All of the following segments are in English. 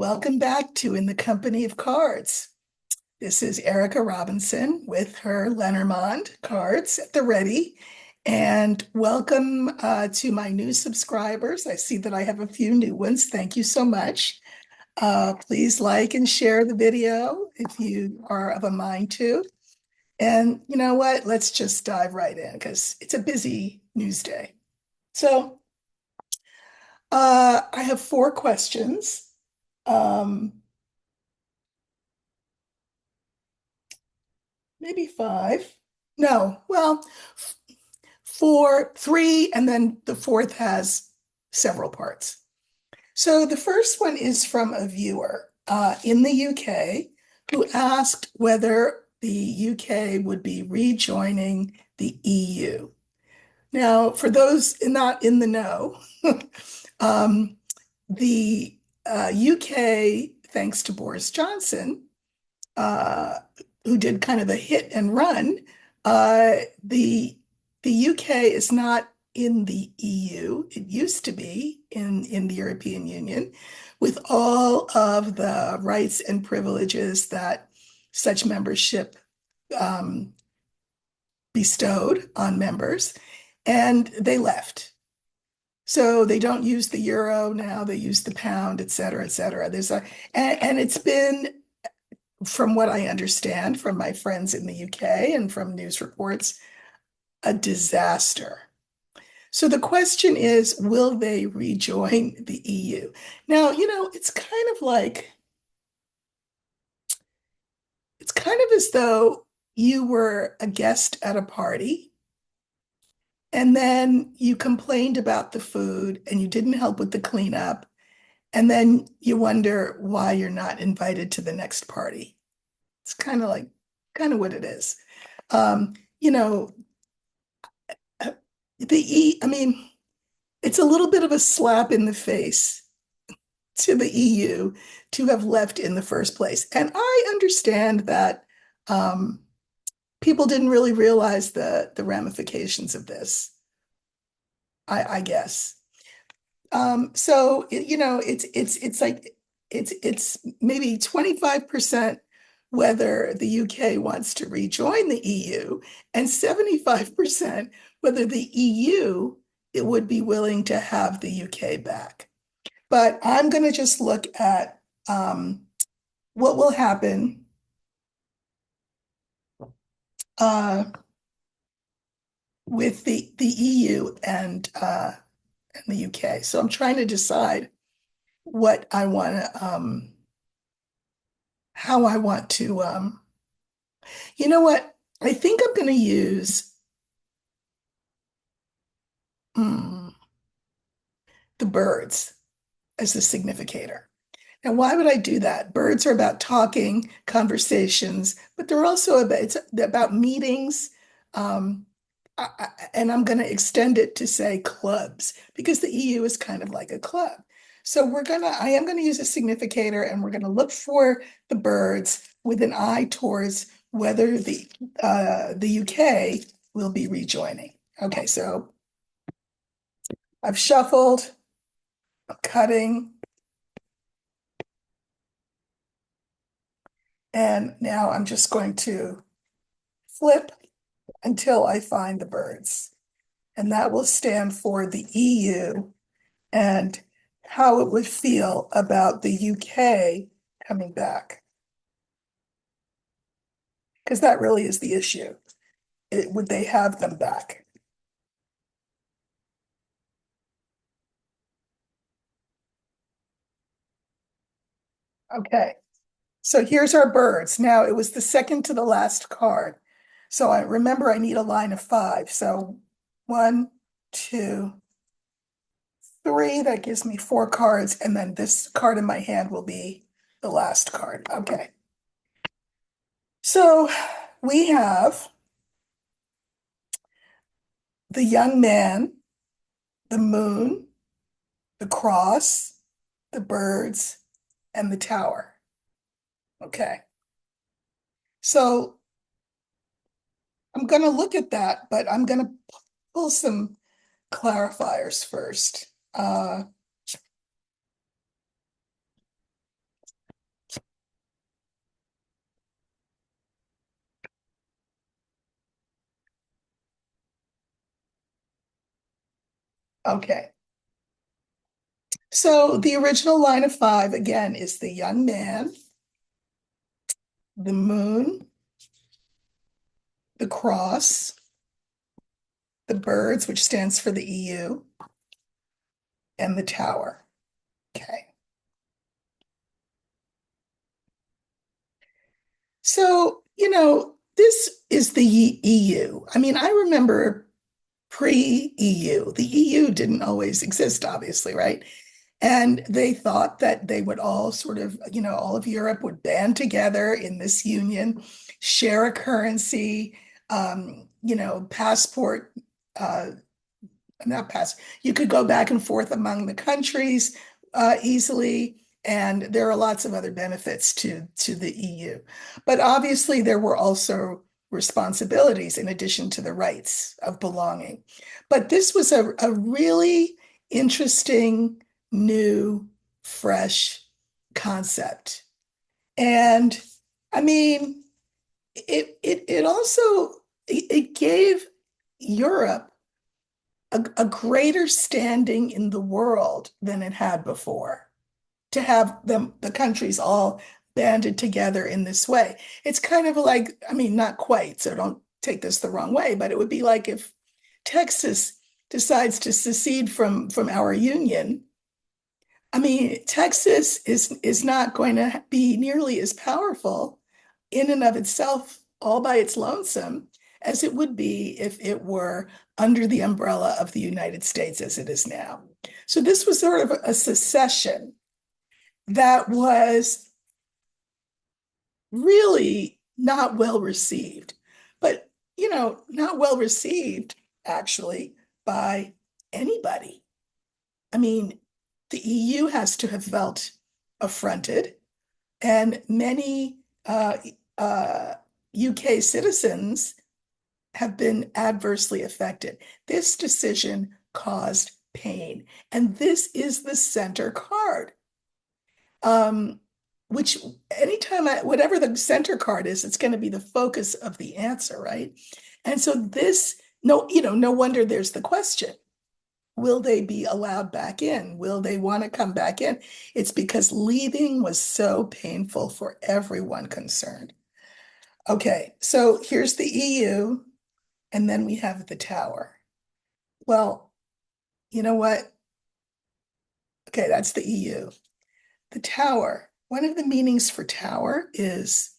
Welcome back to In the Company of Cards. This is Erika Robinson with her Lenormand cards at the ready. And welcome to my new subscribers. I see that I have a few new ones. Thank you so much. Please like and share the video if you are of a mind to. And you know what? Let's just dive right in because it's a busy news day. So I have four questions. Um, Maybe five. No, well, four, three, and then the fourth has several parts. So the first one is from a viewer in the UK who asked whether the UK would be rejoining the EU. Now, for those not in the know, um, the UK, thanks to Boris Johnson, uh, who did kind of a hit and run, uh, the the UK is not in the EU. It used to be in the European Union, with all of the rights and privileges that such membership um, bestowed on members, and they left. So they don't use the euro now; they use the pound, et cetera, et cetera. And it's been, from what I understand from my friends in the UK and from news reports, a disaster. So the question is, will they rejoin the EU? Now, it's kind of as though you were a guest at a party and then you complained about the food and you didn't help with the cleanup. And then you wonder why you're not invited to the next party. It's kind of what it is. Um, you know, I mean, it's a little bit of a slap in the face to the EU to have left in the first place. And I understand that people didn't really realize the ramifications of this, I guess. So it's like it's maybe 25% whether the UK wants to rejoin the EU and 75% whether the EU it would be willing to have the UK back. But I'm going to just look at what will happen uh, with the EU and the UK. So I'm trying to decide what I want to how I want to you know what? I think I'm going to use hmm, the birds as the significator. Now, why would I do that? Birds are about talking, conversations, but they're also it's about meetings. Um, and I'm going to extend it to say clubs because the EU is kind of like a club. So I am going to use a significator and we're going to look for the birds with an eye towards whether the UK will be rejoining. Okay, so I've shuffled, I'm cutting, and now I'm just going to flip until I find the birds. And that will stand for the EU and how it would feel about the UK coming back. Because that really is the issue. Would they have them back? Okay, so here's our birds. Now it was the second to the last card. So I remember I need a line of five. So one, two, three, that gives me four cards, and then this card in my hand will be the last card. Okay. So we have the young man, the moon, the cross, the birds, and the tower. Okay. So I'm going to look at that, but I'm going to pull some clarifiers first. Okay. So the original line of five, again, is the young man, the moon, the cross, the birds, which stands for the EU, and the tower. Okay. So, this is the EU. I mean, I remember pre-EU. The EU didn't always exist, obviously, right? And they thought that they would all sort of, all of Europe would band together in this union, share a currency, passport, uh, not pass. You could go back and forth among the countries easily, and there are lots of other benefits to the EU. But obviously, there were also responsibilities in addition to the rights of belonging. But this was a really interesting, new, fresh concept. And I mean, it also it gave Europe a greater standing in the world than it had before to have the countries all banded together in this way. It's kind of like, I mean, not quite, so don't take this the wrong way, but it would be like if Texas decides to secede from our union. I mean, Texas is not going to be nearly as powerful in and of itself, all by its lonesome, as it would be if it were under the umbrella of the United States as it is now. So this was sort of a secession that was really not well received, but not well received actually by anybody. I mean, the EU has to have felt affronted, and many UK citizens have been adversely affected. This decision caused pain, and this is the center card. Um, which anytime whatever the center card is, it's going to be the focus of the answer, right? And so this, no, no wonder there's the question. Will they be allowed back in? Will they want to come back in? It's because leaving was so painful for everyone concerned. Okay, so here's the EU, and then we have the tower. Well, you know what? Okay, that's the EU. The tower, one of the meanings for tower is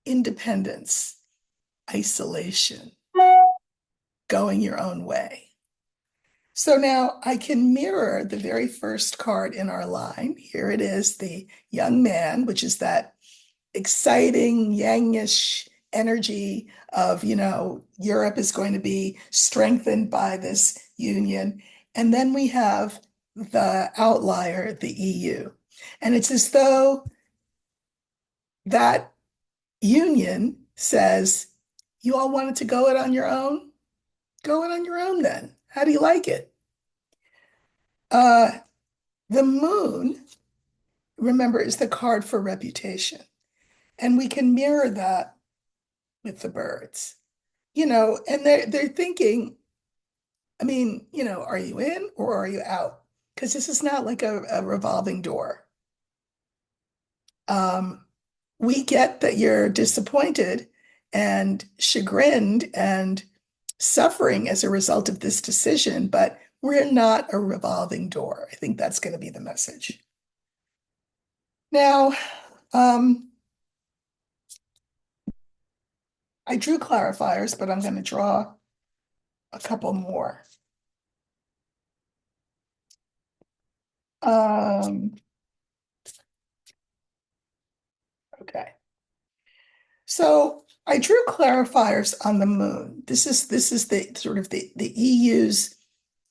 independence, isolation, going your own way. So now I can mirror the very first card in our line. Here it is, the young man, which is that exciting, yangish energy of, Europe is going to be strengthened by this union. And then we have the outlier, the EU. And it's as though that union says, you all wanted to go it on your own? Go it on your own then. How do you like it? Uh, the moon, remember, is the card for reputation. And we can mirror that with the birds. And they're thinking, I mean, are you in or are you out? Because this is not like a revolving door. Um, we get that you're disappointed and chagrined and suffering as a result of this decision, but we're not a revolving door. I think that's going to be the message. Now, I drew clarifiers, but I'm going to draw a couple more. Um, okay. So I drew clarifiers on the moon. This is the sort of the EU's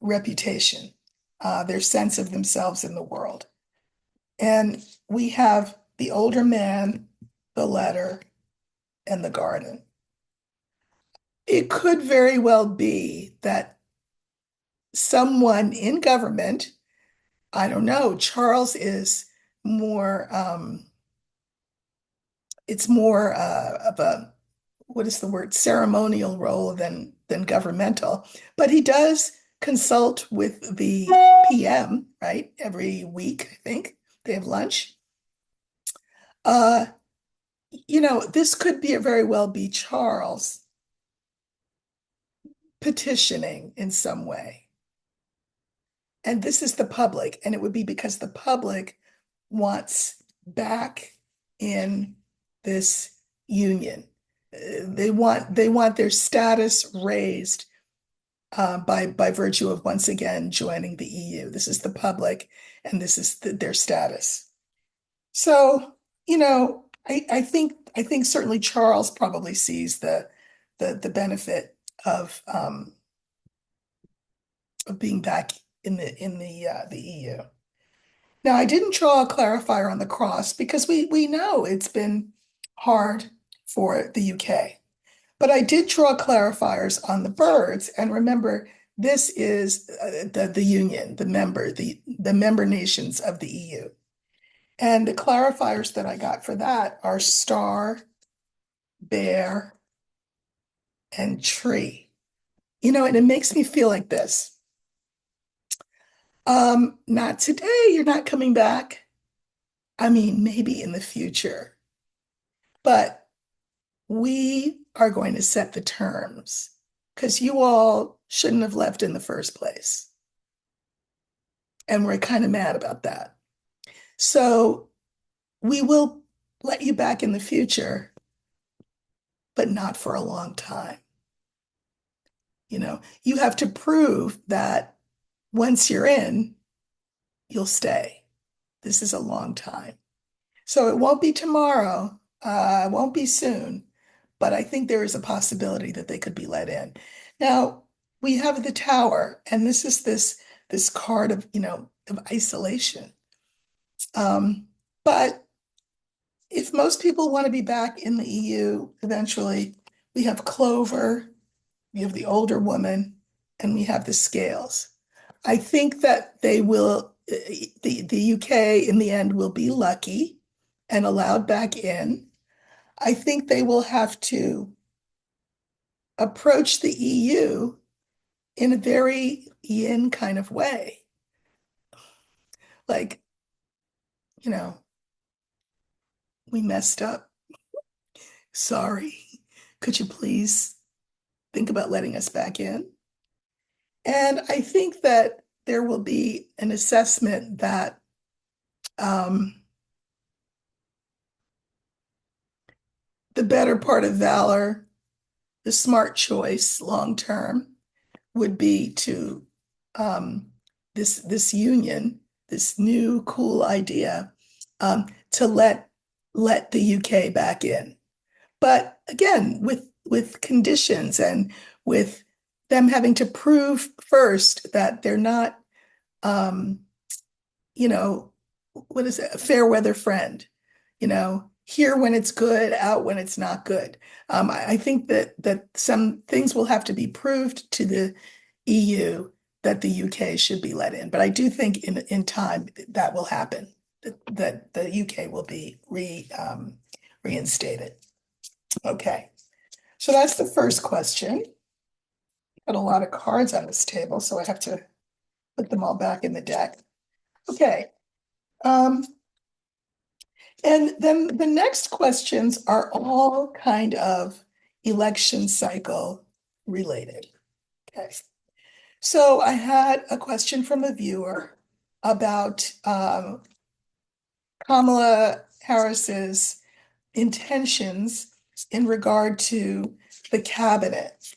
reputation, their sense of themselves in the world. And we have the older man, the letter, and the garden. It could very well be that someone in government, I don't know, Charles is more, it's more of a, what is the word, ceremonial role than governmental, but he does consult with the PM, right? Every week, I think they have lunch. Uh, this could be very well be Charles petitioning in some way. And this is the public, and it would be because the public wants back in this union. They want their status raised by virtue of once again joining the EU. This is the public, and this is their status. So, I think certainly Charles probably sees the benefit of being back in the EU. Now, I didn't draw a clarifier on the cross because we know it's been hard for the UK. But I did draw clarifiers on the birds. And remember, this is the union, the member nations of the EU. And the clarifiers that I got for that are star, bear, and tree. And it makes me feel like this. Not today, you're not coming back. I mean, maybe in the future. But we are going to set the terms because you all shouldn't have left in the first place. And we're kind of mad about that. So we will let you back in the future, but not for a long time. You have to prove that once you're in, you'll stay. This is a long time. So it won't be tomorrow, it won't be soon, but I think there is a possibility that they could be let in. Now, we have the tower, and this is this card of isolation. But if most people want to be back in the EU eventually, we have Clover, we have the older woman, and we have the scales. I think that the UK in the end will be lucky and allowed back in. I think they will have to approach the EU in a very yin kind of way. Like, you know, we messed up. Sorry. Could you please think about letting us back in? And I think that there will be an assessment that the better part of valor, the smart choice long term, would be to this union, this new cool idea, to let the UK back in. But again, with conditions and with them having to prove first that they're not, um, what is it, a fair weather friend, here when it's good, out when it's not good. I think that some things will have to be proved to the EU that the UK should be let in. But I do think in time that will happen, that the UK will be reinstated. Okay, so that's the first question. Got a lot of cards on this table, so I have to put them all back in the deck. Okay. And then the next questions are all kind of election cycle related. Okay. So I had a question from a viewer about Kamala Harris's intentions in regard to the cabinet,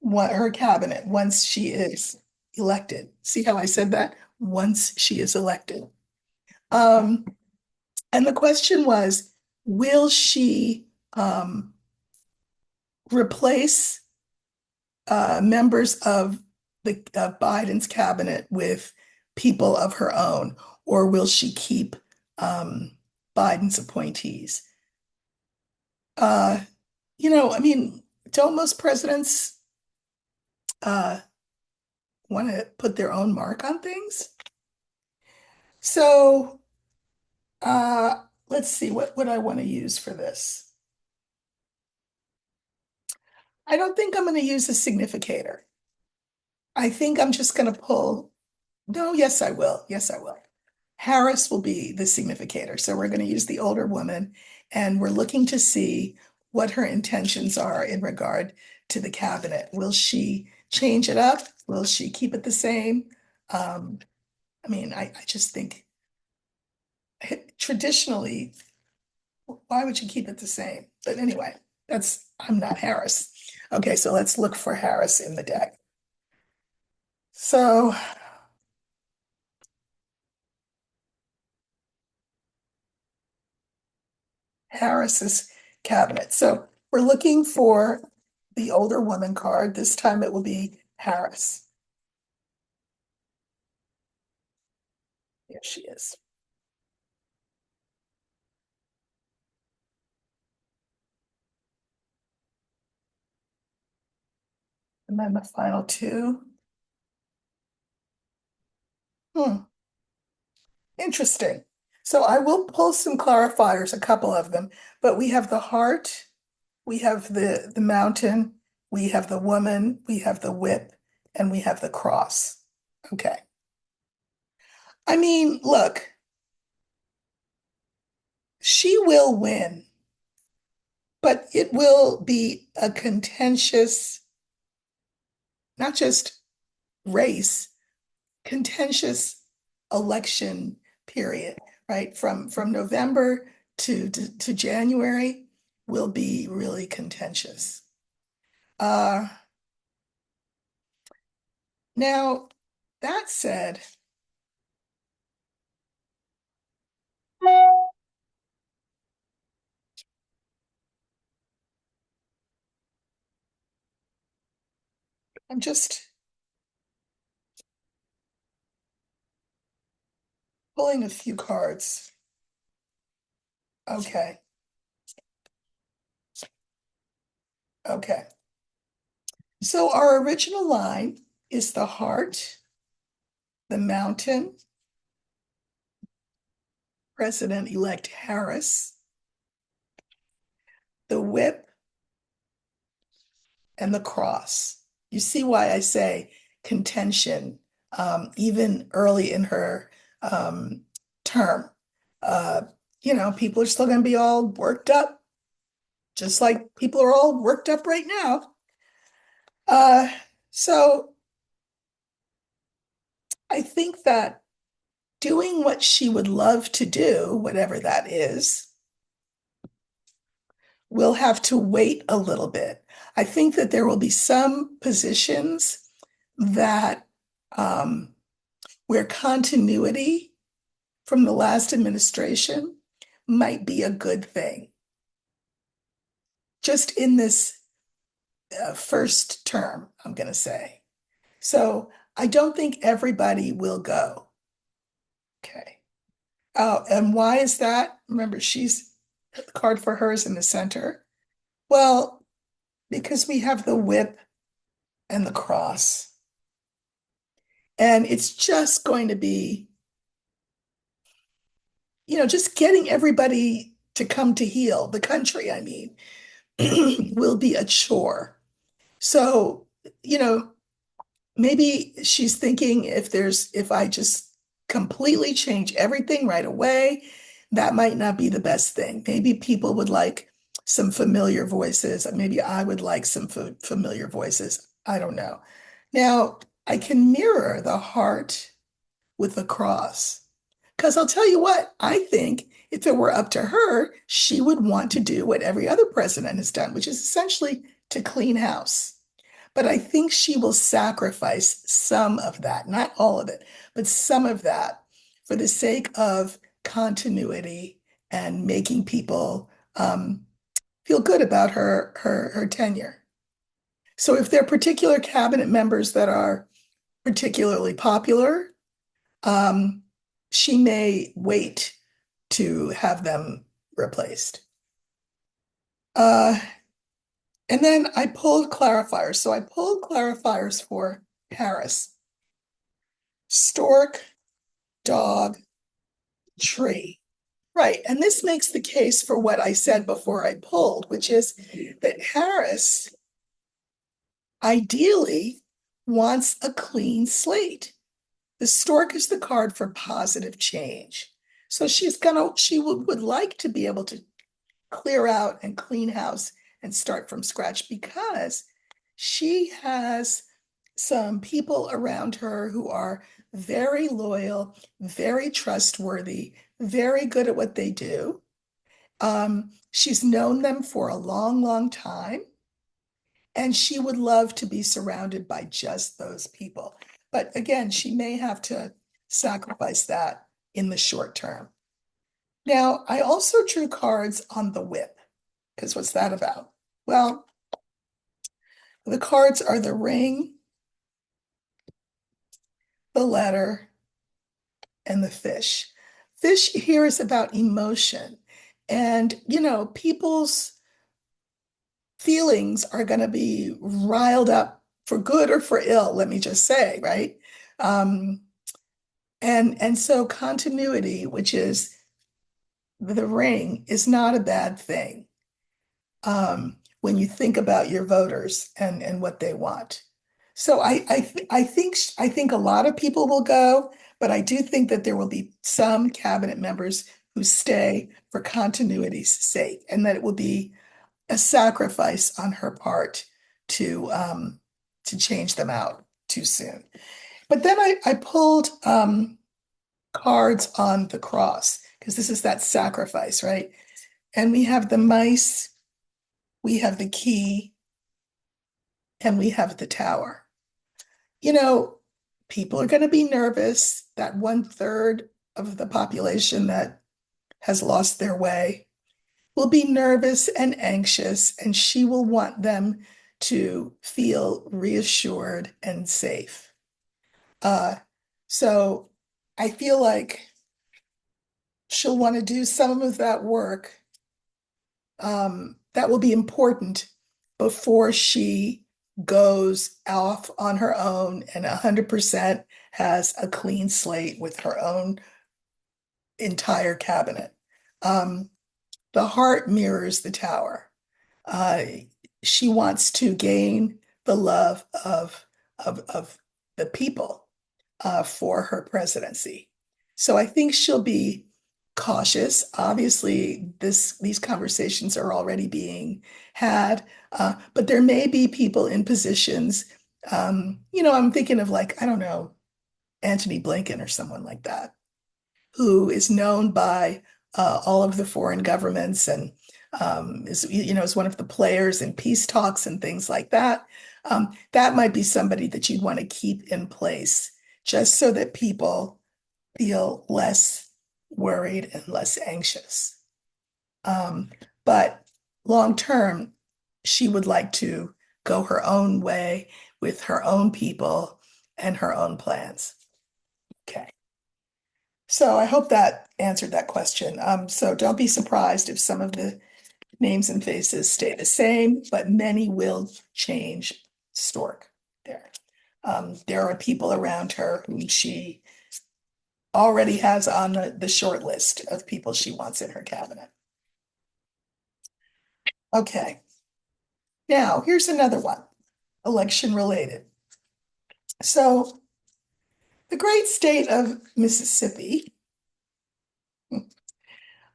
her cabinet, once she is elected. See how I said that? Once she is elected. And the question was, will she replace members of Biden's cabinet with people of her own, or will she keep Biden's appointees? I mean, don't most presidents want to put their own mark on things? So let's see, what would I want to use for this? I don't think I'm going to use a significator. I think I'm just going to pull. No, yes, I will. Yes, I will. Harris will be the significator. So we're going to use the older woman, and we're looking to see what her intentions are in regard to the cabinet. Will she change it up? Will she keep it the same? Um, I mean, I just think traditionally, why would you keep it the same? But anyway, I'm not Harris. Okay, so let's look for Harris in the deck. So Harris's cabinet. So we're looking for the older woman card. This time it will be Harris. Here she is. And then the final two. Hmm, interesting. So I will pull some clarifiers, a couple of them, but we have the heart, we have the mountain, we have the woman, we have the whip, and we have the cross. Okay. I mean, look, she will win, but it will be a contentious, not just race, contentious election period, right? From November to January will be really contentious. Uh, Now, that said, I'm just pulling a few cards. Okay, okay. So our original line is the heart, the mountain, President-elect Harris, the whip, and the cross. You see why I say contention, even early in her term. Uh, people are still going to be all worked up, just like people are all worked up right now. Uh, so I think that doing what she would love to do, whatever that is, will have to wait a little bit. I think that there will be some positions that where continuity from the last administration might be a good thing. Just in this first term, I'm going to say. So I don't think everybody will go. Okay. Oh, and why is that? Remember, the card for her is in the center. Well, because we have the whip and the cross. And it's just going to be, just getting everybody to come to heal, the country, I mean, will be a chore. So, you know, maybe she's thinking if I just completely change everything right away, that might not be the best thing. Maybe people would like some familiar voices. Maybe I would like some familiar voices. I don't know. Now, I can mirror the heart with the cross. Because I'll tell you what, I think if it were up to her, she would want to do what every other president has done, which is essentially to clean house. But I think she will sacrifice some of that, not all of it, but some of that for the sake of continuity and making people feel good about her tenure. So if there are particular cabinet members that are particularly popular, um, she may wait to have them replaced. Uh, and then I pulled clarifiers. So I pulled clarifiers for Harris. Stork, dog, tree. Right. And this makes the case for what I said before I pulled, which is that Harris ideally wants a clean slate. The stork is the card for positive change. So she would like to be able to clear out and clean house and start from scratch because she has some people around her who are very loyal, very trustworthy, very good at what they do. She's known them for a long, long time, and she would love to be surrounded by just those people. But again, she may have to sacrifice that in the short term. Now, I also drew cards on the whip, because what's that about? Well, the cards are the ring, the letter, and the fish. Fish here is about emotion. And, people's feelings are going to be riled up for good or for ill, let me just say, right? Um, and so continuity, which is the ring, is not a bad thing when you think about your voters and what they want. So I think a lot of people will go, but I do think that there will be some cabinet members who stay for continuity's sake, and that it will be a sacrifice on her part to change them out too soon. But then I pulled cards on the cross because this is that sacrifice, right? And we have the mice, we have the key, and we have the tower. You know, people are going to be nervous. That 1/3 of the population that has lost their way will be nervous and anxious, and she will want them to feel reassured and safe. Uh, so I feel like she'll want to do some of that work that will be important before she goes off on her own and 100% has a clean slate with her own entire cabinet. Um, the heart mirrors the tower. Uh, she wants to gain the love of the people for her presidency. So I think she'll be cautious. Obviously, these conversations are already being had, but there may be people in positions. I'm thinking of, like, I don't know, Antony Blinken or someone like that, who is known by all of the foreign governments and is one of the players in peace talks and things like that. That might be somebody that you'd want to keep in place just so that people feel less worried and less anxious. But long term, she would like to go her own way with her own people and her own plans. Okay. So I hope that answered that question. So don't be surprised if some of the names and faces stay the same, but many will change. Stork there. There are people around her who she already has on the short list of people she wants in her cabinet. Okay. Now, here's another one, election related. So the great state of Mississippi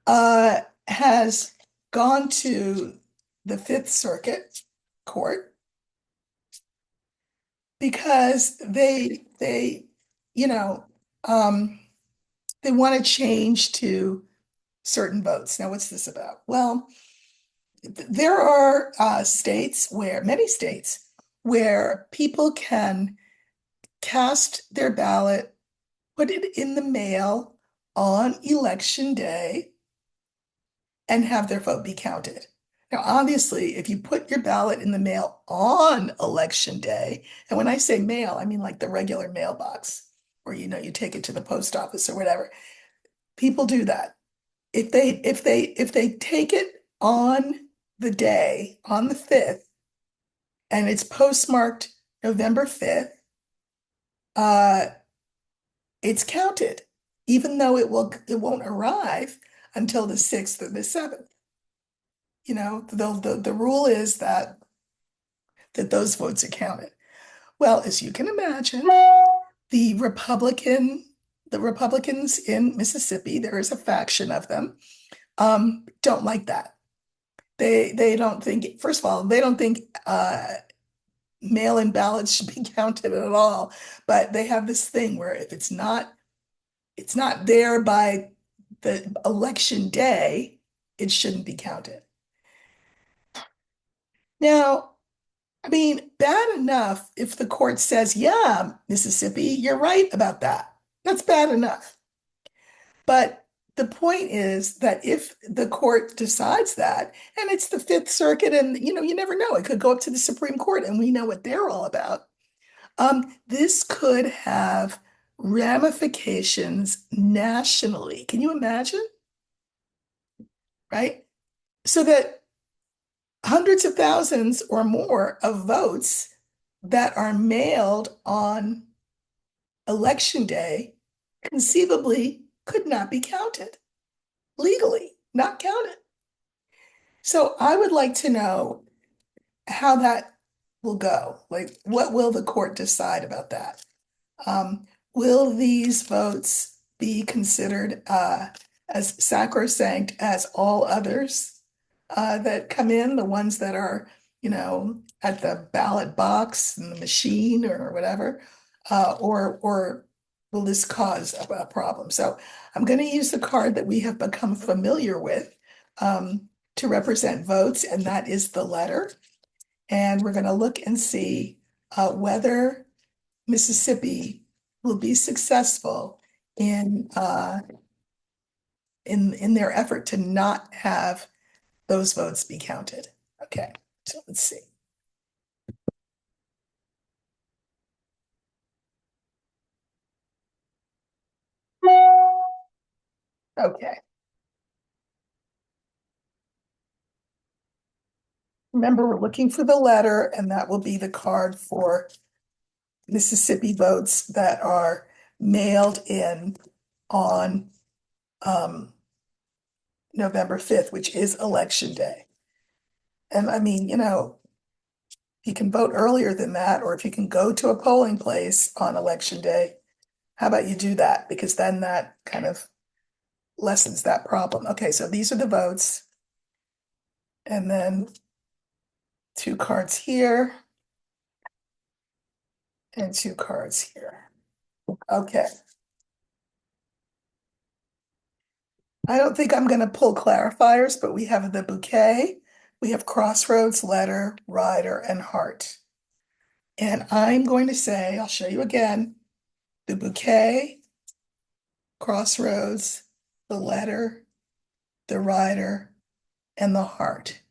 has gone to the Fifth Circuit Court because you know, they want to change to certain votes. Now, what's this about? Well, there are many states where people can cast their ballot, put it in the mail on election day, and have their vote be counted. Now, obviously, if you put your ballot in the mail on election day, and when I say mail, I mean like the regular mailbox, or you take it to the post office or whatever. People do that. If they take it on the day, on the 5th, and it's postmarked November 5th, uh, it's counted, even though it won't arrive until the 6th or the 7th. The rule is that those votes are counted. Well, as you can imagine, the Republicans in Mississippi, there is a faction of them, don't like that. They don't think, first of all, they don't think mail-in ballots should be counted at all. But they have this thing where if it's not there by the election day, it shouldn't be counted. Now, I mean, bad enough if the court says, yeah, Mississippi, you're right about that. That's bad enough. But the point is that if the court decides that, and it's the Fifth Circuit, and you never know, it could go up to the Supreme Court, and we know what they're all about. This could have ramifications nationally. Can you imagine? Right? So that hundreds of thousands or more of votes that are mailed on election day conceivably could not be counted legally, not counted. So I would like to know how that will go. Like, what will the court decide about that? Will these votes be considered as sacrosanct as all others that come in, the ones that are, at the ballot box and the machine or whatever, or will this cause a problem? So I'm going to use the card that we have become familiar with to represent votes, and that is the letter. And we're going to look and see whether Mississippi will be successful in their effort to not have those votes be counted. Okay, so let's see. Okay. Remember, we're looking for the letter, and that will be the card for Mississippi votes that are mailed in on November 5th, which is election day. And I mean, you can vote earlier than that, or if you can go to a polling place on election day, how about you do that? Because then that kind of lessens that problem. Okay, so these are the votes. And then two cards here and two cards here. Okay. I don't think I'm going to pull clarifiers, but we have the bouquet, we have crossroads, letter, rider, and heart. And I'm going to say, I'll show you again, the bouquet, crossroads, the letter, the rider, and the heart.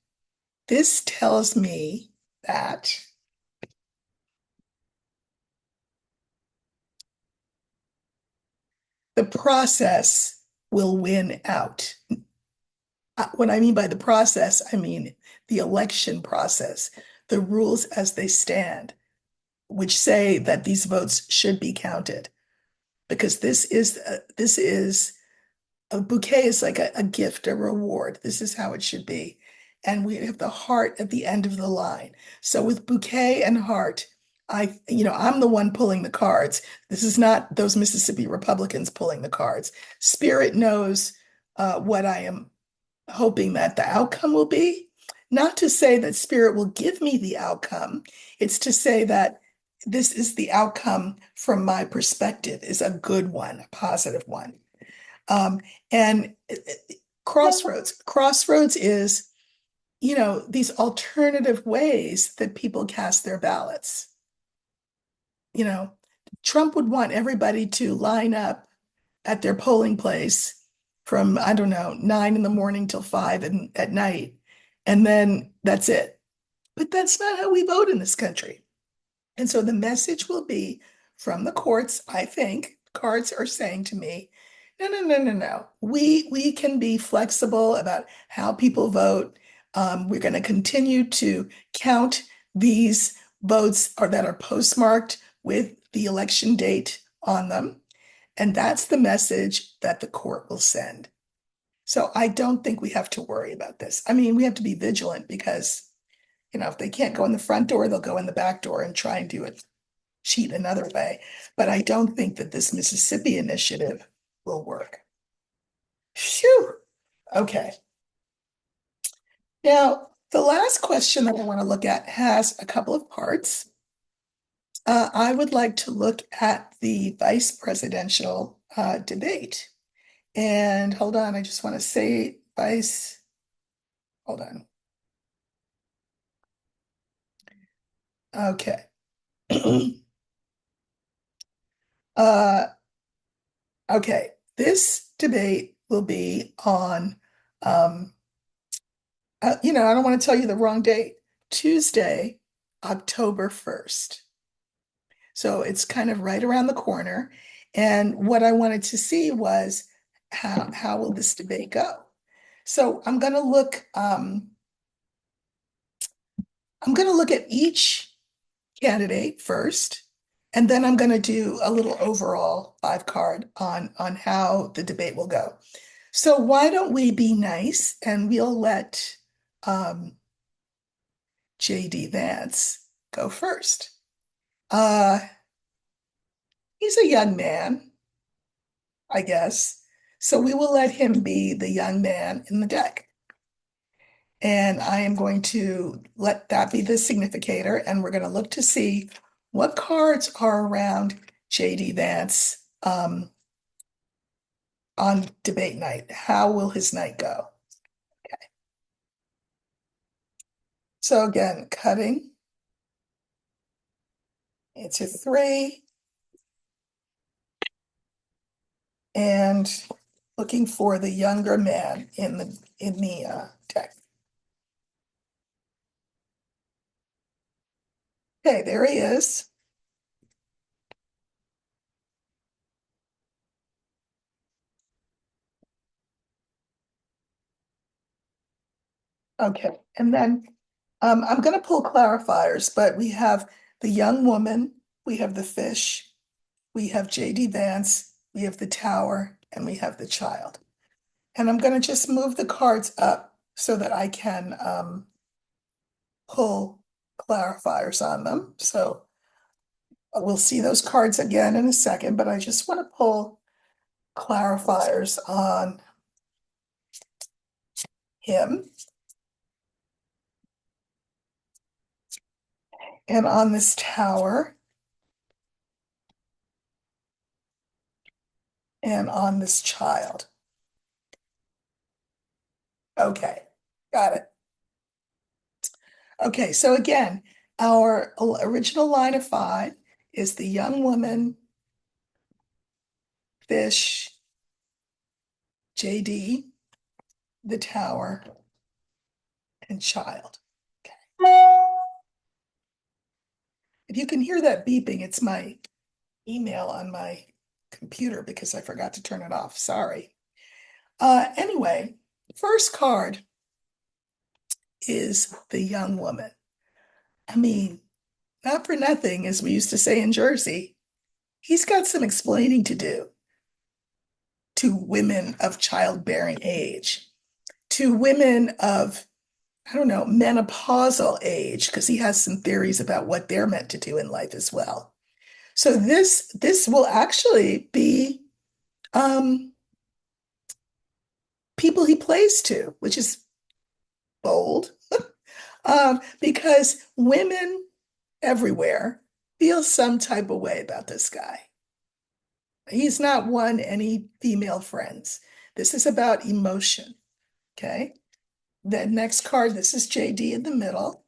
This tells me that the process will win out. What I mean by the process, I mean the election process, the rules as they stand, which say that these votes should be counted. Because this is a bouquet is like a gift, a reward. This is how it should be. And we have the heart at the end of the line. So with bouquet and heart, I'm the one pulling the cards. This is not those Mississippi Republicans pulling the cards. Spirit knows what I am hoping that the outcome will be. Not to say that Spirit will give me the outcome. It's to say that this is the outcome from my perspective, is a good one, a positive one. And crossroads is, these alternative ways that people cast their ballots. Trump would want everybody to line up at their polling place from, I don't know, 9 in the morning till 5 at night. And then that's it. But that's not how we vote in this country. And so the message will be from the courts, I think, cards are saying to me, no. We can be flexible about how people vote. We're going to continue to count these votes that are postmarked with the election date on them. And that's the message that the court will send. So I don't think we have to worry about this. I mean, we have to be vigilant because, if they can't go in the front door, they'll go in the back door and try and do it cheat another way. But I don't think that this Mississippi initiative will work. Phew. Okay. Now, the last question that I want to look at has a couple of parts. I would like to look at the vice presidential debate. And hold on, I just want to say hold on. Okay. Uh, okay, this debate will be on, um, I don't want to tell you the wrong date, Tuesday, October 1st. So it's kind of right around the corner. And what I wanted to see was how will this debate go? So I'm going to look at each candidate first, and then I'm going to do a little overall 5 card on how the debate will go. So why don't we be nice and we'll let JD Vance go first. Uh, he's a young man, I guess. So we will let him be the young man in the deck. And I am going to let that be the significator, and we're going to look to see what cards are around JD Vance on debate night. How will his night go? Okay. So again, cutting. It's a 3. And looking for the younger man in the deck. Okay, there he is. Okay, and then I'm going to pull clarifiers, but we have the young woman, we have the fish, we have JD Vance, we have the tower, and we have the child. And I'm going to just move the cards up so that I can pull clarifiers on them. So we'll see those cards again in a second, but I just want to pull clarifiers on him and on this tower and on this child. Okay, got it. Okay, so again, our original line of 5 is the young woman, fish, JD, the tower, and child. Okay. If you can hear that beeping, it's my email on my computer because I forgot to turn it off. Sorry. Anyway, first card is the young woman. I mean, not for nothing, as we used to say in Jersey, he's got some explaining to do to women of childbearing age, to women of, I don't know, menopausal age, because he has some theories about what they're meant to do in life as well. So this will actually be people he plays to, which is bold, because women everywhere feel some type of way about this guy. He's not won any female friends. This is about emotion. Okay. The next card, this is JD in the middle.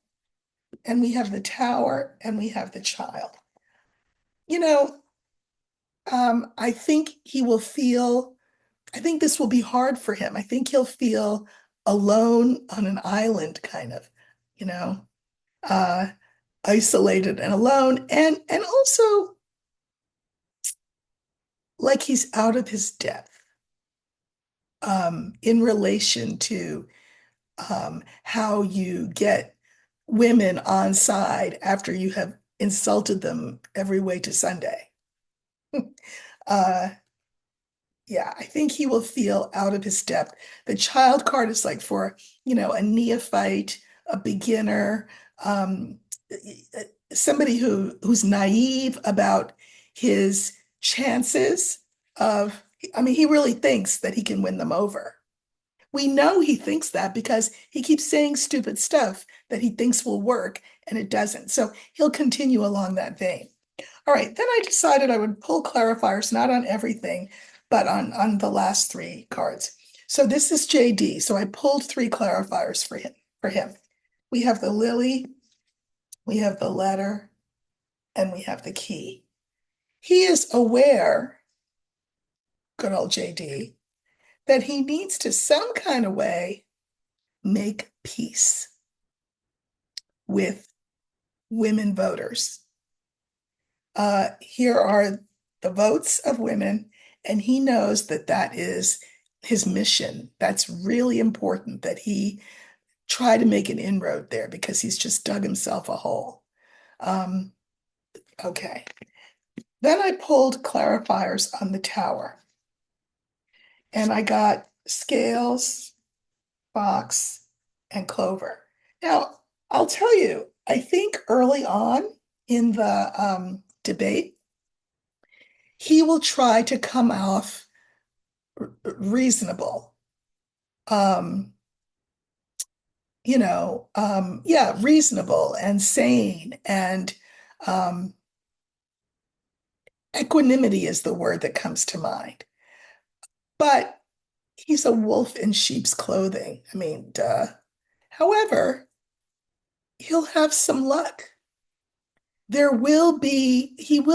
And we have the tower and we have the child. You know, I think I think this will be hard for him. I think he'll feel alone on an island, kind of, you know, uh, isolated and alone, and also like he's out of his depth in relation to how you get women on side after you have insulted them every way to Sunday. uh, yeah, I think he will feel out of his depth. The child card is like for, a neophyte, a beginner, somebody who's naive about his chances of, I mean, he really thinks that he can win them over. We know he thinks that because he keeps saying stupid stuff that he thinks will work and it doesn't. So he'll continue along that vein. All right, then I decided I would pull clarifiers, not on everything, but on the last three cards. So this is JD. So I pulled three clarifiers for him. We have the lily, we have the letter, and we have the key. He is aware, good old JD, that he needs to some kind of way make peace with women voters. Here are the votes of women, and he knows that that is his mission. That's really important that he try to make an inroad there because he's just dug himself a hole. Um, okay. Then I pulled clarifiers on the tower, and I got scales, fox, and clover. Now, I'll tell you, I think early on in the debate, he will try to come off reasonable. Um, yeah, reasonable and sane and um, equanimity is the word that comes to mind. But he's a wolf in sheep's clothing. I mean, duh. However, he'll have some luck. He will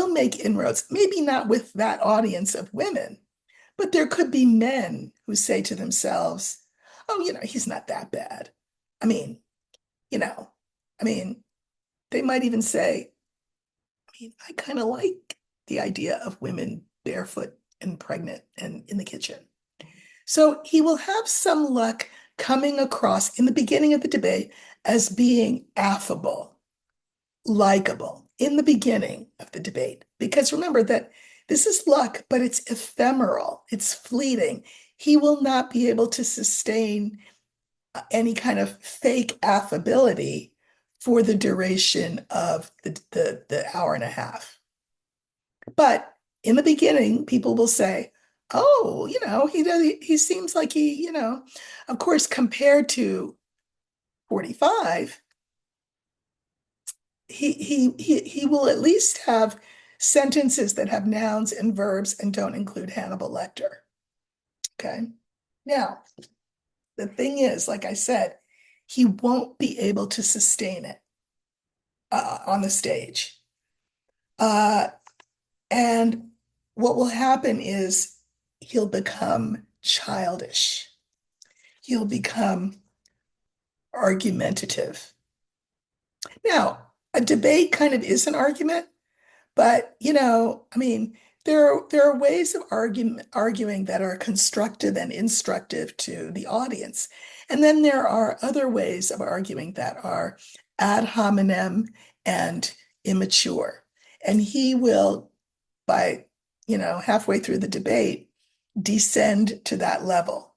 make inroads, maybe not with that audience of women, but there could be men who say to themselves, oh, he's not that bad. I mean, you know, I mean, they might even say, I mean, I kind of like the idea of women barefoot and pregnant and in the kitchen. So he will have some luck coming across in the beginning of the debate as being affable, likable in the beginning of the debate. Because remember that this is luck, but it's ephemeral, it's fleeting. He will not be able to sustain any kind of fake affability for the duration of the hour and a half. But in the beginning, people will say, oh, he seems like of course, compared to 45, he will at least have sentences that have nouns and verbs and don't include Hannibal Lecter. Okay. Now, the thing is, like I said, he won't be able to sustain it on the stage. And what will happen is he'll become childish. He'll become argumentative. Now, a debate kind of is an argument, but I mean, there are ways of arguing that are constructive and instructive to the audience. And then there are other ways of arguing that are ad hominem and immature. And he will, by halfway through the debate, descend to that level.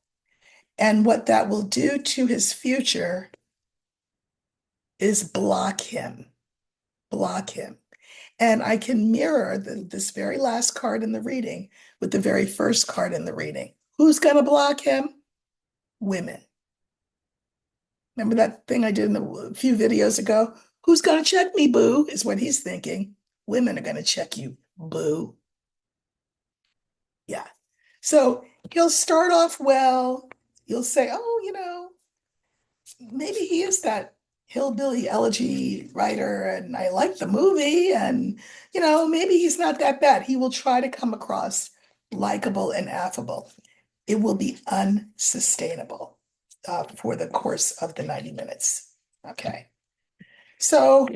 And what that will do to his future is block him, block him. And I can mirror this very last card in the reading with the very first card in the reading. Who's going to block him? Women. Remember that thing I did a few videos ago? Who's going to check me, boo? Is what he's thinking. Women are going to check you, boo. Yeah. So he'll start off well. You'll say, oh, maybe he is that hillbilly elegy writer and I like the movie and maybe he's not that bad. He will try to come across likable and affable. It will be unsustainable for the course of the 90 minutes. Okay. So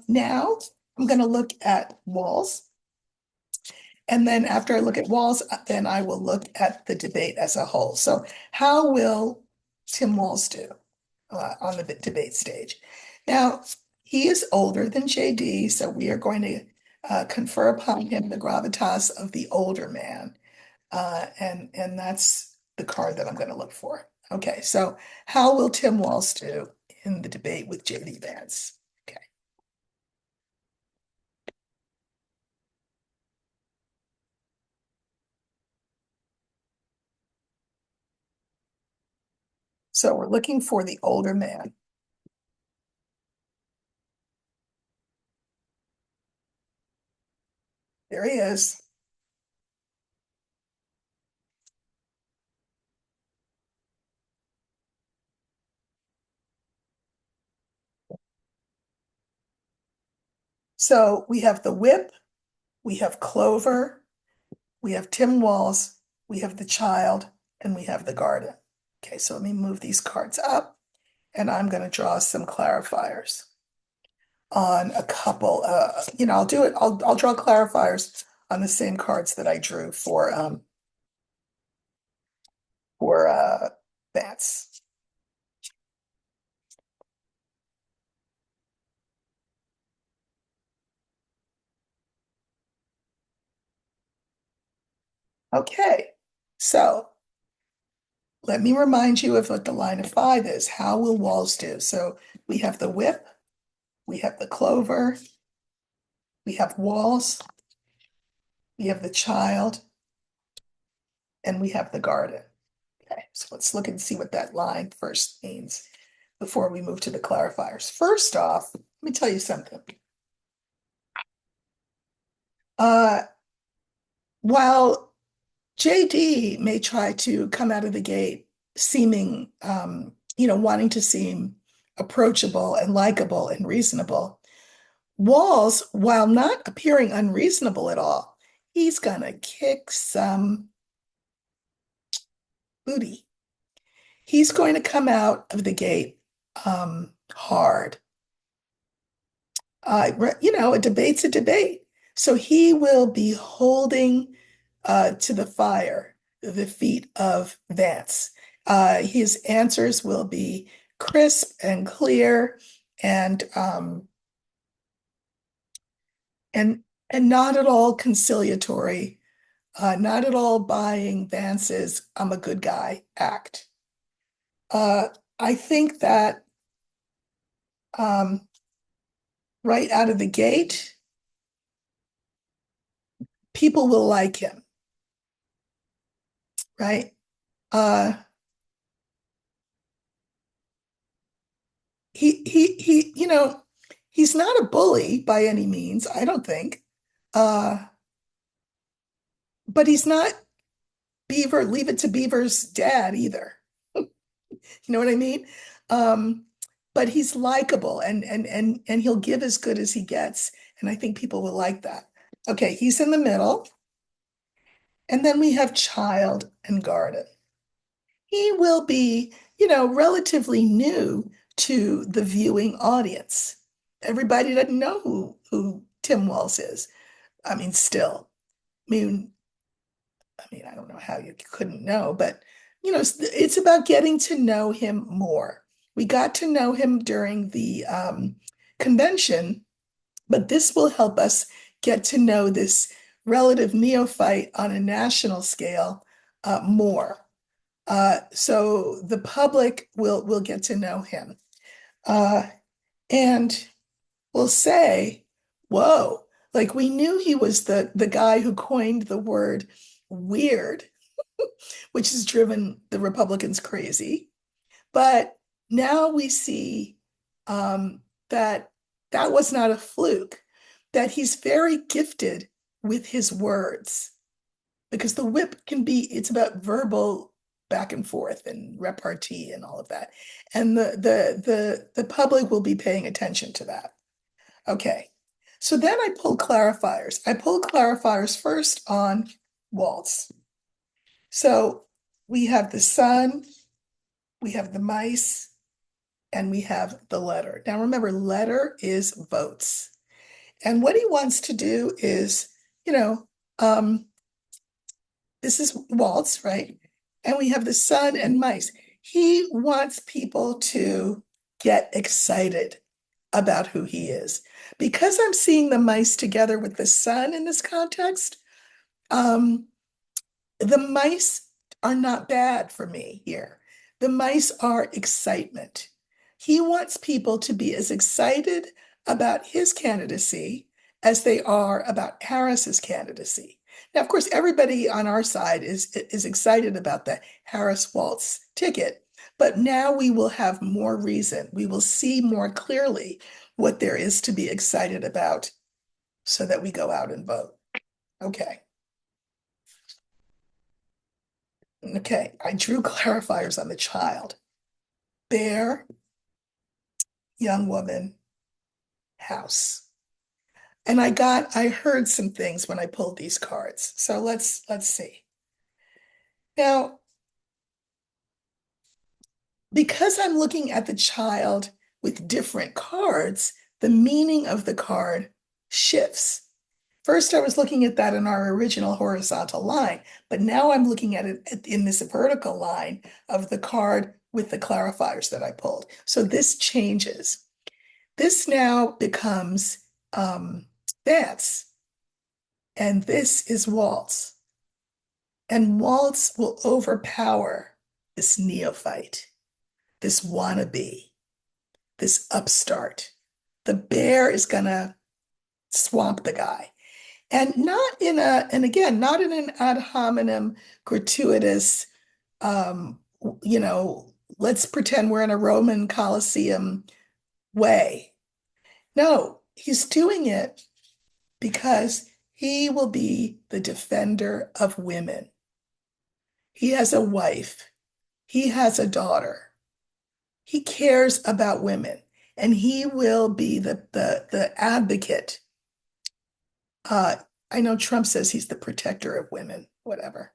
now I'm going to look at Walz. And then after I look at Walz, then I will look at the debate as a whole. So how will Tim Walz do on the debate stage? Now, he is older than JD, so we are going to confer upon him the gravitas of the older man. And that's the card that I'm going to look for. Okay, so how will Tim Walz do in the debate with JD Vance? Okay. So we're looking for the older man. There he is. So we have the whip, we have Clover, we have Tim Walz, we have the child, and we have the garden. Okay, so let me move these cards up, and I'm going to draw some clarifiers on a couple. I'll do it. I'll draw clarifiers on the same cards that I drew for Vance. Okay, so let me remind you of what the line of five is. How will Walz do? So we have the whip, we have the Clover, we have Walz, we have the child, and we have the garden. Okay, so let's look and see what that line first means before we move to the clarifiers. First off, let me tell you something. Uh, while JD may try to come out of the gate seeming, wanting to seem approachable and likable and reasonable, Walz, while not appearing unreasonable at all, he's gonna kick some booty. He's going to come out of the gate hard. A debate's a debate. So he will be holding to the fire the feet of Vance. His answers will be crisp and clear and um, and and not at all conciliatory, not at all buying Vance's "I'm a good guy" act. Uh, I think that um, right out of the gate, people will like him, right? Uh, he's not a bully by any means, I don't think. Uh, but he's not Beaver, Leave It to Beaver's dad either. You know what I mean? Um, but he's likable and he'll give as good as he gets. And I think people will like that. Okay, he's in the middle. And then we have Child and Garden. He will be, relatively new to the viewing audience. Everybody doesn't know who Tim Walz is. I mean, still. I mean, I don't know how you couldn't know, but it's about getting to know him more. We got to know him during the convention, but this will help us get to know this relative neophyte on a national scale more. So the public will get to know him. Uh, and will say, whoa, like we knew he was the guy who coined the word weird, which has driven the Republicans crazy. But now we see that that was not a fluke, that he's very gifted with his words because the whip it's about verbal back and forth and repartee and all of that. And the public will be paying attention to that. Okay. So then I pull clarifiers. I pull clarifiers first on Waltz. So we have the sun, we have the mice, and we have the letter. Now remember, letter is votes. And what he wants to do is, you know, um, this is Waltz, right? And we have the sun and mice. He wants people to get excited about who he is. Because I'm seeing the mice together with the sun in this context, um, the mice are not bad for me here. The mice are excitement. He wants people to be as excited about his candidacy as they are about Harris's candidacy. Now, of course, everybody on our side is excited about the Harris Waltz ticket, But now we will have more reason. We will see more clearly what there is to be excited about so that we go out and vote. Okay. Okay. I drew clarifiers on the child. Bear, young woman, house. And I heard some things when I pulled these cards. So let's see. Now, because I'm looking at the child with different cards, the meaning of the card shifts. First, I was looking at that in our original horizontal line, but now I'm looking at it in this vertical line of the card with the clarifiers that I pulled. So this changes. This now becomes Vance, and this is Walz. And Walz will overpower this neophyte, this wannabe, this upstart. The bear is gonna swamp the guy. And and again, not in an ad hominem, gratuitous, um, you know, let's pretend we're in a Roman Colosseum way. No, he's doing it because he will be the defender of women. He has a wife. He has a daughter. He cares about women, and he will be the advocate. I know Trump says he's the protector of women, whatever.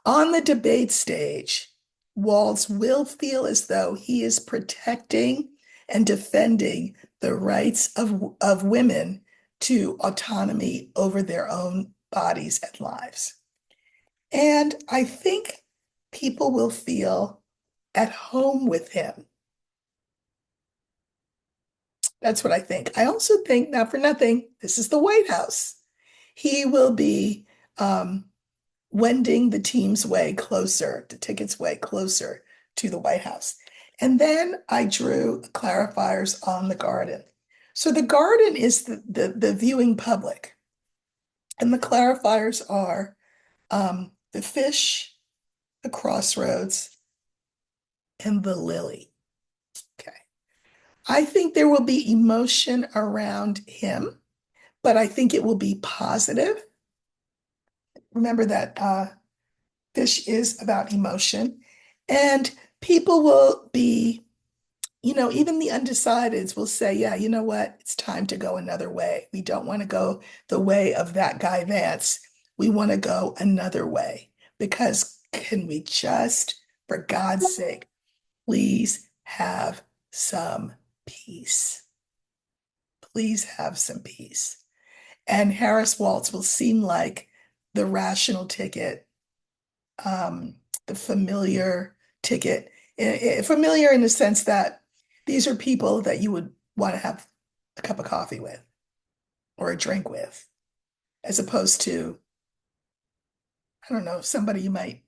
On the debate stage, Walz will feel as though he is protecting and defending the rights of women to autonomy over their own bodies and lives. And I think people will feel at home with him. That's what I think. I also think, not for nothing, this is the White House. He will be wending the team's way closer, the ticket's way closer to the White House. And then I drew clarifiers on the garden. So the garden is the viewing public. And the clarifiers are the fish, the crossroads, and the lily. Okay. I think there will be emotion around him, but I think it will be positive. Remember that fish is about emotion, and people will be, even the undecideds will say, yeah, you know what? It's time to go another way. We don't want to go the way of that guy Vance. We want to go another way because can we just, for God's sake, please have some peace? Please have some peace. And Harris Walz will seem like the rational ticket, the familiar ticket, familiar in the sense that these are people that you would want to have a cup of coffee with or a drink with, as opposed to, I don't know, somebody you might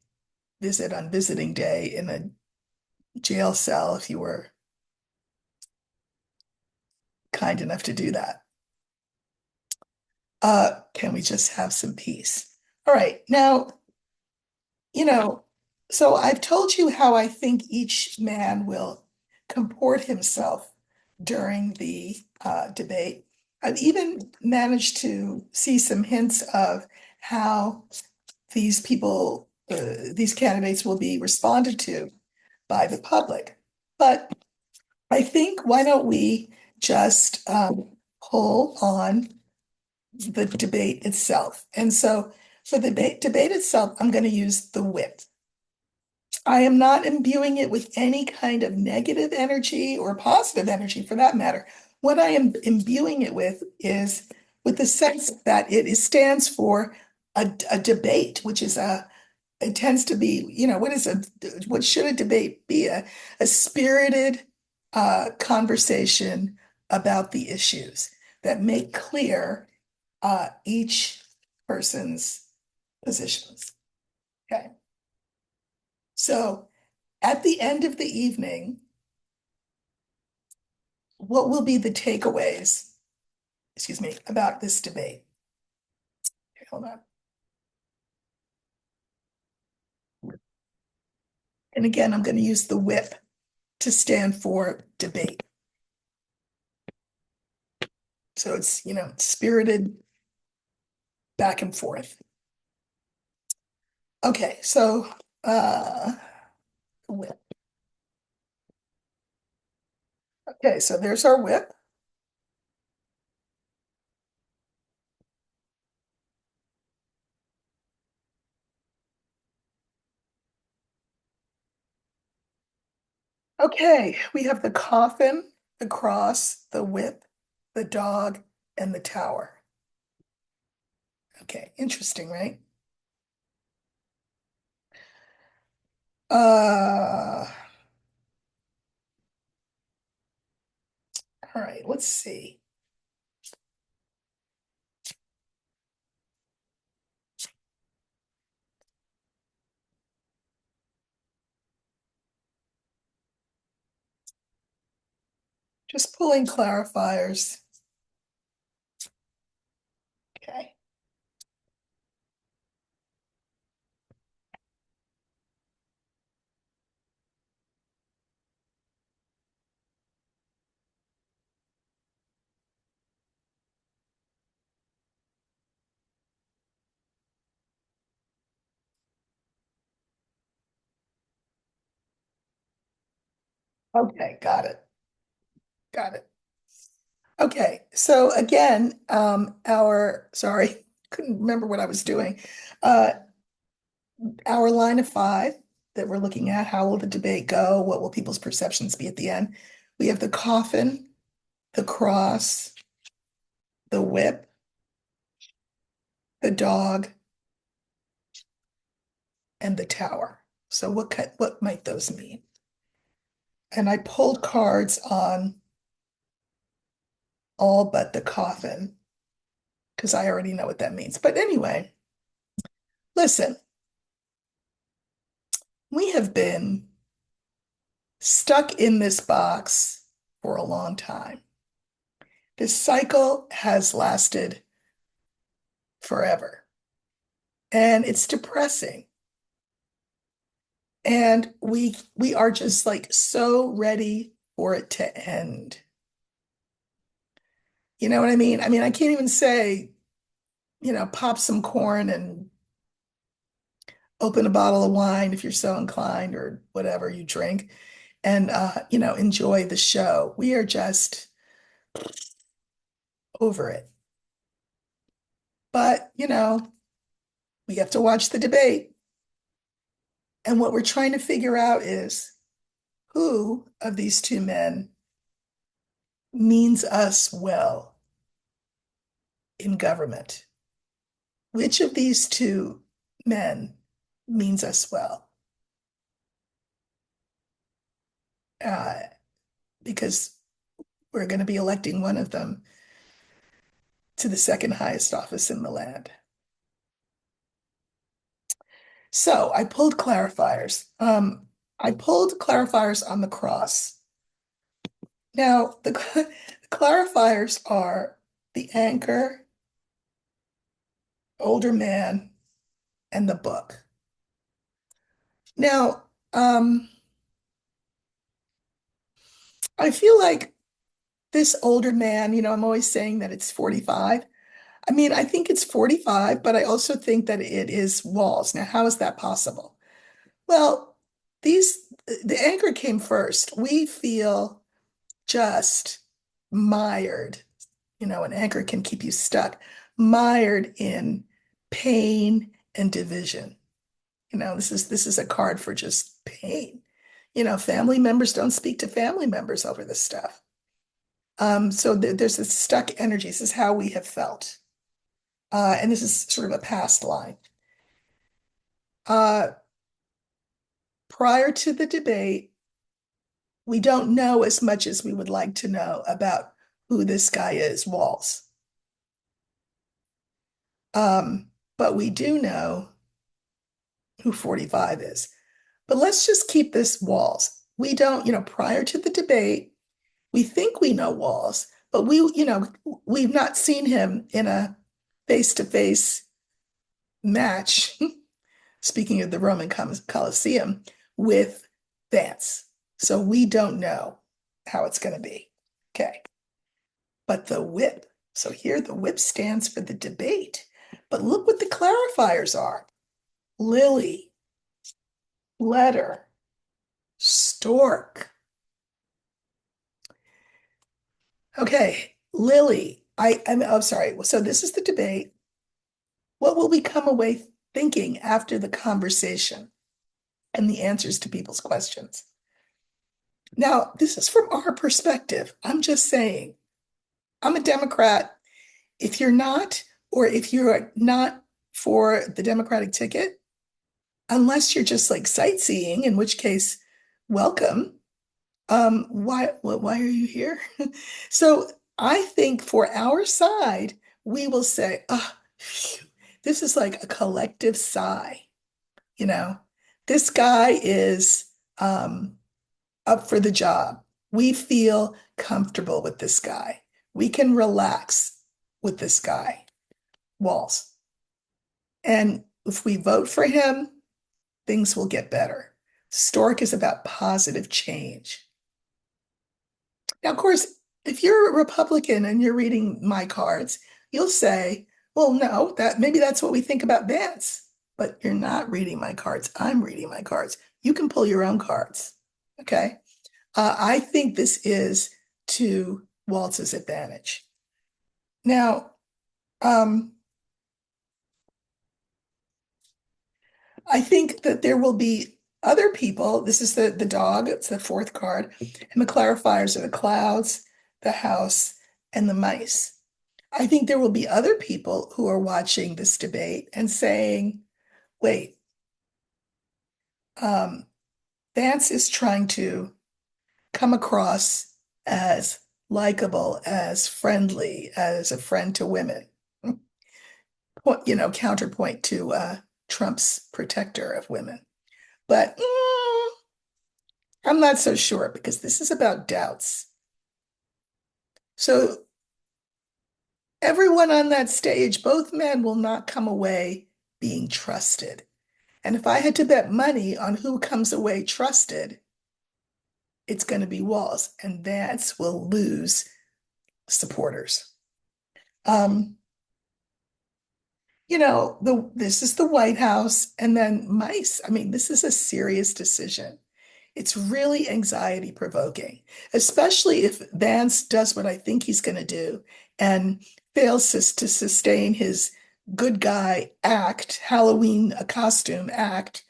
visit on visiting day in a jail cell if you were kind enough to do that. Can we just have some peace? All right, now, you know, so I've told you how I think each man will comport himself during the debate. I've even managed to see some hints of how these people, these candidates will be responded to by the public. But I think why don't we just pull on the debate itself? And so for the debate itself, I'm going to use the whip. I am not imbuing it with any kind of negative energy or positive energy for that matter. What I am imbuing it with is with the sense that stands for a debate, which is it tends to be, what should a debate be? A spirited conversation about the issues that make clear each person's positions. Okay. So at the end of the evening, what will be the takeaways, excuse me, about this debate? Okay, hold on. And again, I'm going to use the whip to stand for debate. So it's, spirited back and forth. Okay, so whip. Okay, so there's our whip. Okay, we have the coffin, the cross, the whip, the dog, and the tower. Okay, interesting, right? Uh, all right, let's see. Just pulling clarifiers. Okay. Okay, got it. Got it. Okay, so again, sorry, couldn't remember what I was doing. Uh, our line of five that we're looking at, how will the debate go? What will people's perceptions be at the end? We have the coffin, the cross, the whip, the dog, and the tower. So what might those mean? And I pulled cards on all but the coffin because I already know what that means. But anyway, listen, we have been stuck in this box for a long time. This cycle has lasted forever, and it's depressing. And we are just like so ready for it to end. You know what I mean? I mean, I can't even say, pop some corn and open a bottle of wine if you're so inclined or whatever you drink and enjoy the show. We are just over it. But, we have to watch the debate. And what we're trying to figure out is who of these two men means us well in government? Which of these two men means us well? Uh, because we're going to be electing one of them to the second highest office in the land. So I pulled clarifiers. I pulled clarifiers on the cross. Now, the clarifiers are the anchor, older man, and the book. Now, I feel like this older man, I'm always saying that it's 45. I mean, I think it's 45, but I also think that it is Walz. Now, how is that possible? Well, the anchor came first. We feel just mired. An anchor can keep you stuck, mired in pain and division. This is a card for just pain. Family members don't speak to family members over this stuff. So there's this stuck energy. This is how we have felt. And this is sort of a past line. Uh, prior to the debate, we don't know as much as we would like to know about who this guy is, Walz. But we do know who 45 is. But let's just keep this Walz. We don't, prior to the debate, we think we know Walz, but we've not seen him in a face-to-face match. Speaking of the Roman Colosseum, with Vance. So we don't know how it's going to be. Okay. But the whip. So here the whip stands for the debate. But look what the clarifiers are. Lily, letter, stork. Okay, Lily, I'm sorry. So this is the debate. What will we come away thinking after the conversation and the answers to people's questions? Now, this is from our perspective. I'm just saying, I'm a Democrat. If you're not, or if you're not for the Democratic ticket, unless you're just like sightseeing, in which case, welcome. Why are you here? So I think for our side, we will say, oh, phew, this is like a collective sigh. You know, this guy is up for the job. We feel comfortable with this guy. We can relax with this guy, Walz. And if we vote for him, things will get better. Stork is about positive change. Now, of course, if you're a Republican and you're reading my cards, you'll say, well, no, that maybe that's what we think about Vance. But you're not reading my cards. I'm reading my cards. You can pull your own cards. Okay. I think this is to Walz's advantage. Now, I think that there will be other people. This is the dog, it's the fourth card. And the clarifiers are the clouds, the house, and the mice. I think there will be other people who are watching this debate and saying, wait, Vance is trying to come across as likable, as friendly, as a friend to women. Counterpoint to Trump's protector of women. But I'm not so sure because this is about doubts. So everyone on that stage, both men will not come away being trusted. And if I had to bet money on who comes away trusted, it's going to be Walz, and Vance will lose supporters. Um, this is the White House, and then mice. I mean, this is a serious decision. It's really anxiety provoking, especially if Vance does what I think he's going to do and fails to sustain his good guy act, Halloween costume act.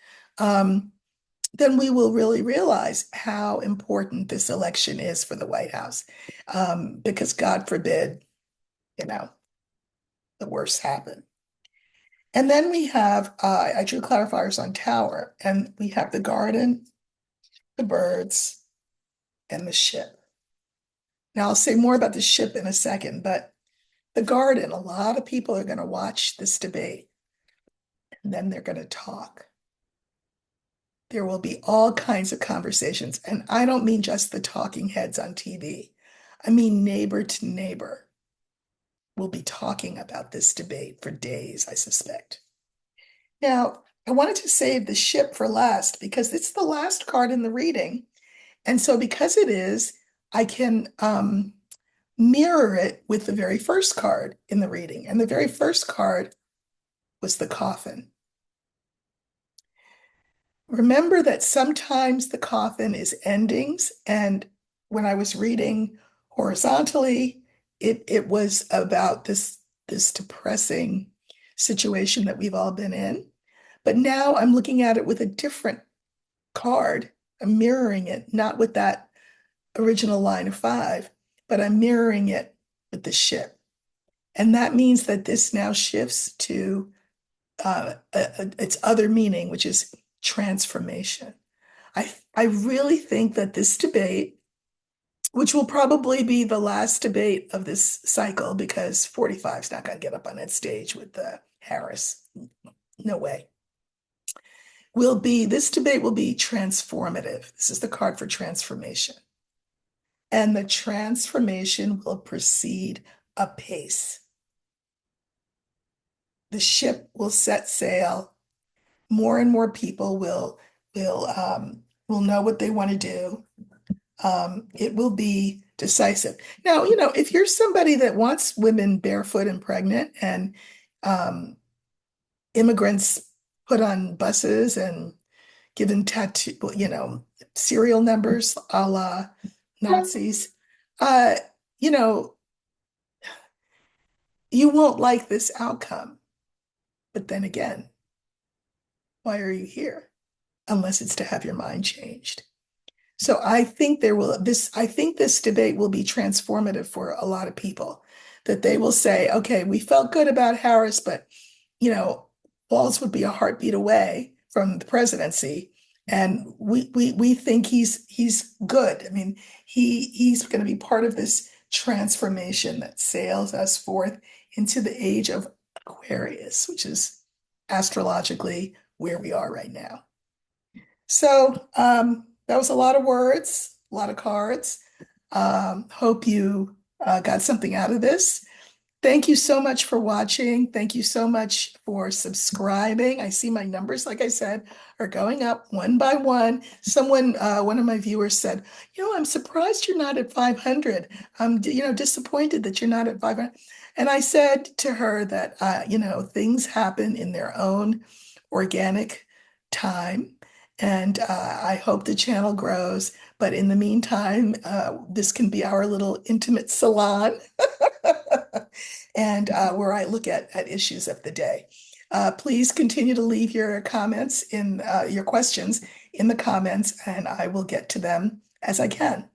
Then we will really realize how important this election is for the White House. Because God forbid, the worst happen. And then we have, I drew clarifiers on tower, and we have the garden, the birds, and the ship. Now, I'll say more about the ship in a second, but the garden, a lot of people are going to watch this debate, and then they're going to talk. There will be all kinds of conversations, and I don't mean just the talking heads on TV. I mean neighbor to neighbor will be talking about this debate for days, I suspect. Now, I wanted to save the ship for last because it's the last card in the reading. And so because it is, I can mirror it with the very first card in the reading. And the very first card was the coffin. Remember that sometimes the coffin is endings. And when I was reading horizontally, it was about this depressing situation that we've all been in. But now I'm looking at it with a different card. I'm mirroring it, not with that original line of 5, but I'm mirroring it with the ship. And that means that this now shifts to its other meaning, which is transformation. I really think that this debate, which will probably be the last debate of this cycle, because 45 is not going to get up on that stage with Harris. No way. This debate will be transformative. This is the card for transformation. And the transformation will proceed apace. The ship will set sail. More and more people will will know what they want to do. It will be decisive. Now, if you're somebody that wants women barefoot and pregnant and um, immigrants put on buses and given tattoo, serial numbers a la Nazis, uh, you know, you won't like this outcome. But then again, why are you here? Unless it's to have your mind changed. So I think this debate will be transformative for a lot of people, that they will say, okay, we felt good about Harris, but you know, Walz would be a heartbeat away from the presidency. And we think he's good. I mean, he's going to be part of this transformation that sails us forth into the age of Aquarius, which is astrologically where we are right now. So that was a lot of words, a lot of cards. Hope you got something out of this. Thank you so much for watching. Thank you so much for subscribing. I see my numbers, like I said, are going up one by one. One of my viewers said, I'm surprised you're not at 500. I'm, disappointed that you're not at 500. And I said to her that, things happen in their own organic time. And I hope the channel grows. But in the meantime, this can be our little intimate salon. And where I look at issues of the day. Please continue to leave your comments your questions in the comments, and I will get to them as I can.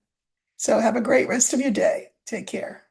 So have a great rest of your day. Take care.